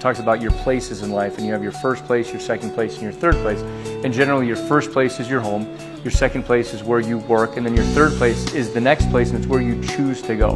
talks about your places in life, and you have your first place, your second place, and your third place. And generally your first place is your home, your second place is where you work, and then your third place is the next place, and it's where you choose to go.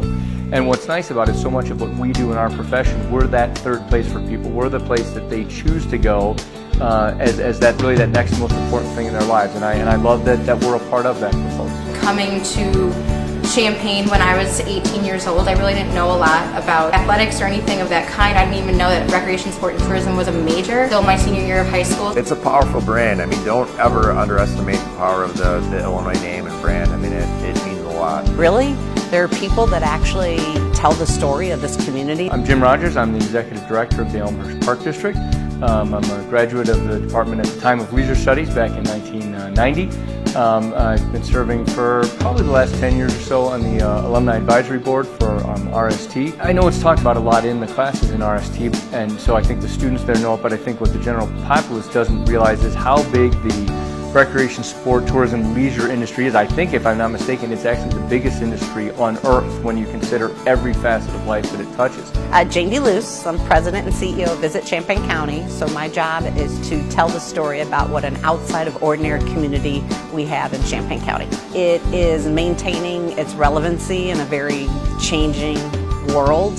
And what's nice about it, so much of what we do in our profession, we're that third place for people. We're the place that they choose to go as that really that next most important thing in their lives. And I love that we're a part of that for folks. Coming to Champaign when I was 18 years old, I really didn't know a lot about athletics or anything of that kind. I didn't even know that recreation, sport, and tourism was a major until my senior year of high school. It's a powerful brand. I mean, don't ever underestimate the power of the Illinois name and brand. I mean, it means a lot. Really? There are people that actually tell the story of this community. I'm Jim Rogers. I'm the Executive Director of the Elmhurst Park District. I'm a graduate of the department at the time of Leisure Studies back in 1990. I've been serving for probably the last 10 years or so on the Alumni Advisory Board for RST. I know it's talked about a lot in the classes in RST, and so I think the students there know it, but I think what the general populace doesn't realize is how big the recreation, sport, tourism, leisure industry is. I think, if I'm not mistaken, it's actually the biggest industry on earth when you consider every facet of life that it touches. Jane DeLuce, I'm President and CEO of Visit Champaign County, so my job is to tell the story about what an outside of ordinary community we have in Champaign County. It is maintaining its relevancy in a very changing world.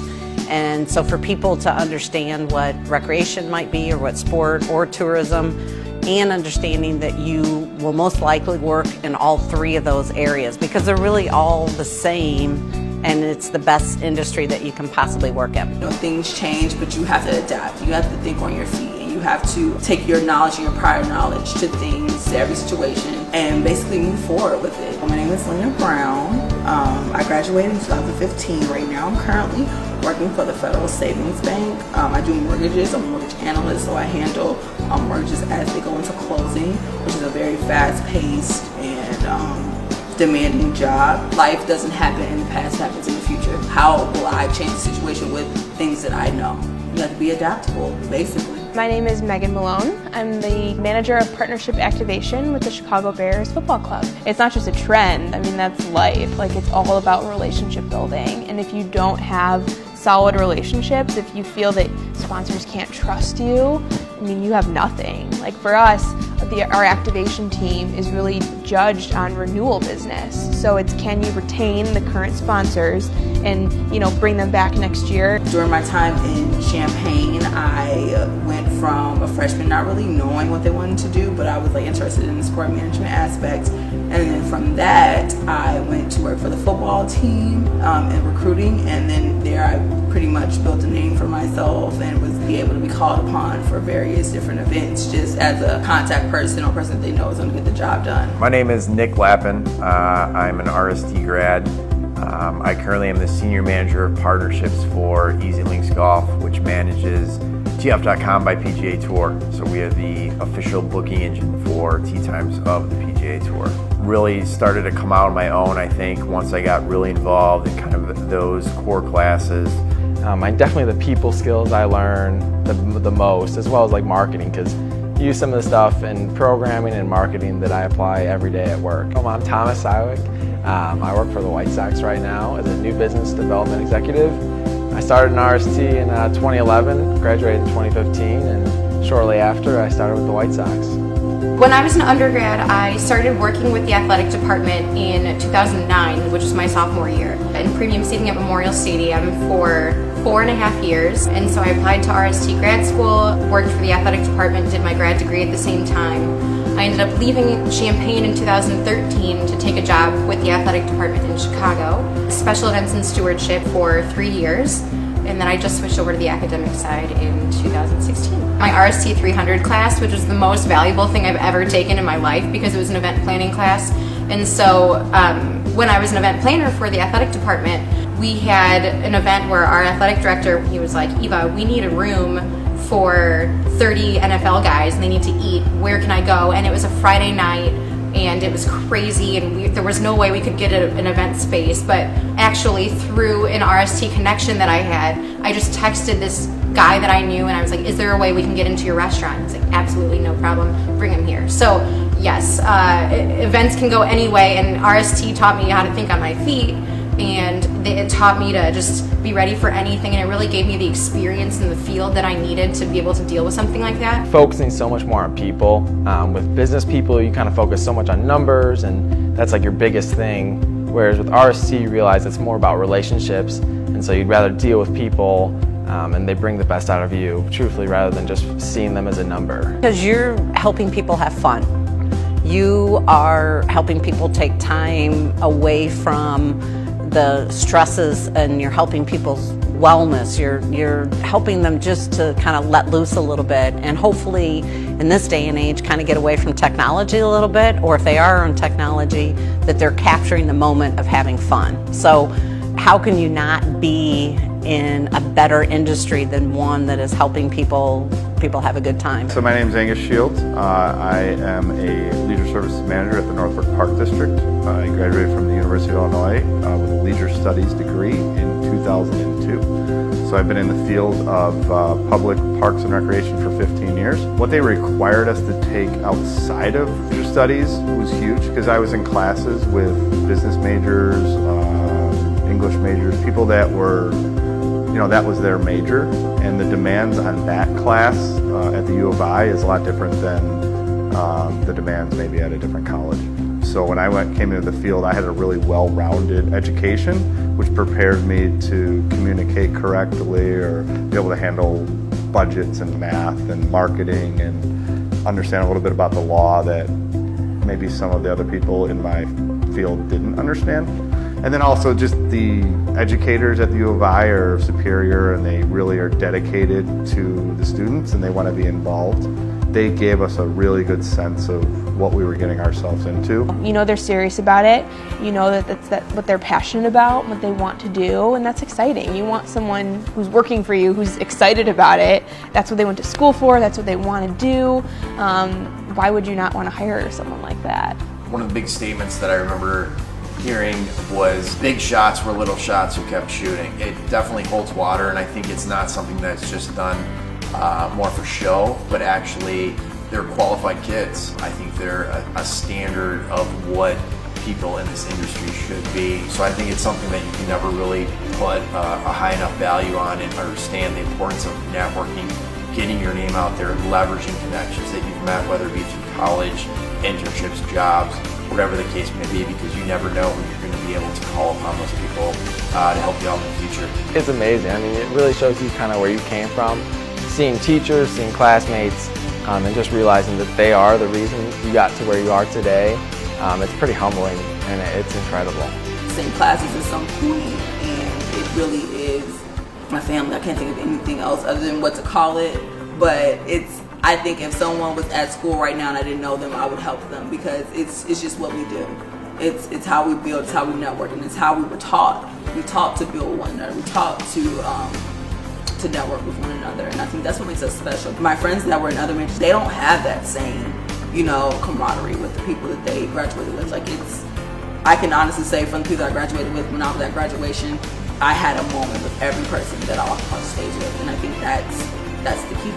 And so for people to understand what recreation might be, or what sport or tourism, and understanding that you will most likely work in all three of those areas, because they're really all the same, and it's the best industry that you can possibly work in. You know, things change, but you have to adapt. You have to think on your feet, and you have to take your knowledge and your prior knowledge to things, to every situation, and basically move forward with it. My name is Lena Brown. I graduated in 2015. Right now I'm currently working for the Federal Savings Bank. I do mortgages. I'm a mortgage analyst, so I handle mortgages as they go into closing, which is a very fast-paced and demanding job. Life doesn't happen in the past, it happens in the future. How will I change the situation with things that I know? You have to be adaptable, basically. My name is Megan Malone. I'm the Manager of Partnership Activation with the Chicago Bears Football Club. It's not just a trend, I mean, that's life. Like, it's all about relationship building. And if you don't have solid relationships, if you feel that sponsors can't trust you, I mean, you have nothing. Like, for us, our activation team is really judged on renewal business. So it's, can you retain the current sponsors and, you know, bring them back next year? During my time in Champaign, I went from a freshman not really knowing what they wanted to do, but I was like interested in the sport management aspect. And then from that, I went to work for the football team in recruiting, and then there I pretty much built a name for myself and was able to be called upon for various different events just as a contact person or person that they know is going to get the job done. My name is Nick Lappin. I'm an RST grad. I currently am the Senior Manager of Partnerships for Easy Links Golf, which manages TF.com by PGA Tour. So we are the official booking engine for tee times of the PGA Tour. Really started to come out on my own, I think, once I got really involved in kind of those core classes. Definitely the people skills I learn the most, as well as like marketing, because I use some of the stuff in programming and marketing that I apply every day at work. I'm Thomas Siwick. I work for the White Sox right now as a new business development executive. I started in RST in 2011, graduated in 2015, and shortly after I started with the White Sox. When I was an undergrad, I started working with the athletic department in 2009, which was my sophomore year, in premium seating at Memorial Stadium for 4.5 years. And so I applied to RST grad school, worked for the athletic department, did my grad degree at the same time. I ended up leaving Champaign in 2013 to take a job with the athletic department in Chicago, special events and stewardship for 3 years. And then I just switched over to the academic side in 2016. My RST 300 class, which was the most valuable thing I've ever taken in my life because it was an event planning class. And so when I was an event planner for the athletic department, we had an event where our athletic director, he was like, Eva, we need a room for 30 NFL guys and they need to eat. Where can I go? And it was a Friday night and it was crazy, and there was no way we could get an event space. But actually, through an RST connection that I had, I just texted this guy that I knew, and I was like, is there a way we can get into your restaurant? He's like, absolutely, no problem, bring him here. So yes, events can go any way, and RST taught me how to think on my feet, and it taught me to just be ready for anything, and it really gave me the experience in the field that I needed to be able to deal with something like that. Focusing so much more on people. With business people, you kind of focus so much on numbers, and that's like your biggest thing. Whereas with RST, you realize it's more about relationships, and so you'd rather deal with people, and they bring the best out of you, truthfully, rather than just seeing them as a number. Because you're helping people have fun. You are helping people take time away from the stresses, and you're helping people's wellness. You're helping them just to kind of let loose a little bit, and hopefully in this day and age kind of get away from technology a little bit, or if they are on technology, that they're capturing the moment of having fun. So how can you not be in a better industry than one that is helping people have a good time? So my name is Angus Shields. I am a leisure services manager at the Northbrook Park District. I graduated from the University of Illinois with a leisure studies degree in 2002. So I've been in the field of public parks and recreation for 15 years. What they required us to take outside of leisure studies was huge, because I was in classes with business majors, English majors, people that were, that was their major, and the demands on that class at the U of I is a lot different than the demands maybe at a different college. So when I came into the field, I had a really well-rounded education, which prepared me to communicate correctly or be able to handle budgets and math and marketing and understand a little bit about the law that maybe some of the other people in my field didn't understand. And then also just the educators at the U of I are superior, and they really are dedicated to the students, and they want to be involved. They gave us a really good sense of what we were getting ourselves into. You know they're serious about it. You know that's what they're passionate about, what they want to do, and that's exciting. You want someone who's working for you, who's excited about it. That's what they went to school for. That's what they want to do. Why would you not want to hire someone like that? One of the big statements that I remember hearing was big shots were little shots who kept shooting. It definitely holds water, and I think it's not something that's just done more for show, but actually they're qualified kids. I think they're a standard of what people in this industry should be. So I think it's something that you can never really put a high enough value on, and understand the importance of networking, getting your name out there, leveraging connections that you've met, whether it be through college, internships, jobs, whatever the case may be, because you never know when you're going to be able to call upon those people to help you out in the future. It's amazing. I mean, it really shows you kind of where you came from. Seeing teachers, seeing classmates, and just realizing that they are the reason you got to where you are today. It's pretty humbling, and it's incredible. Same classes at some point, and it really is my family. I can't think of anything else other than what to call it, but I think if someone was at school right now and I didn't know them, I would help them, because it's just what we do. It's how we build, it's how we network, and it's how we were taught. We taught to build one another. We taught to network with one another, and I think that's what makes us special. My friends that were in other majors, they don't have that same, camaraderie with the people that they graduated with. I can honestly say, from the people that I graduated with, when I was at graduation, I had a moment with every person that I walked across the stage with, and I think that's the key.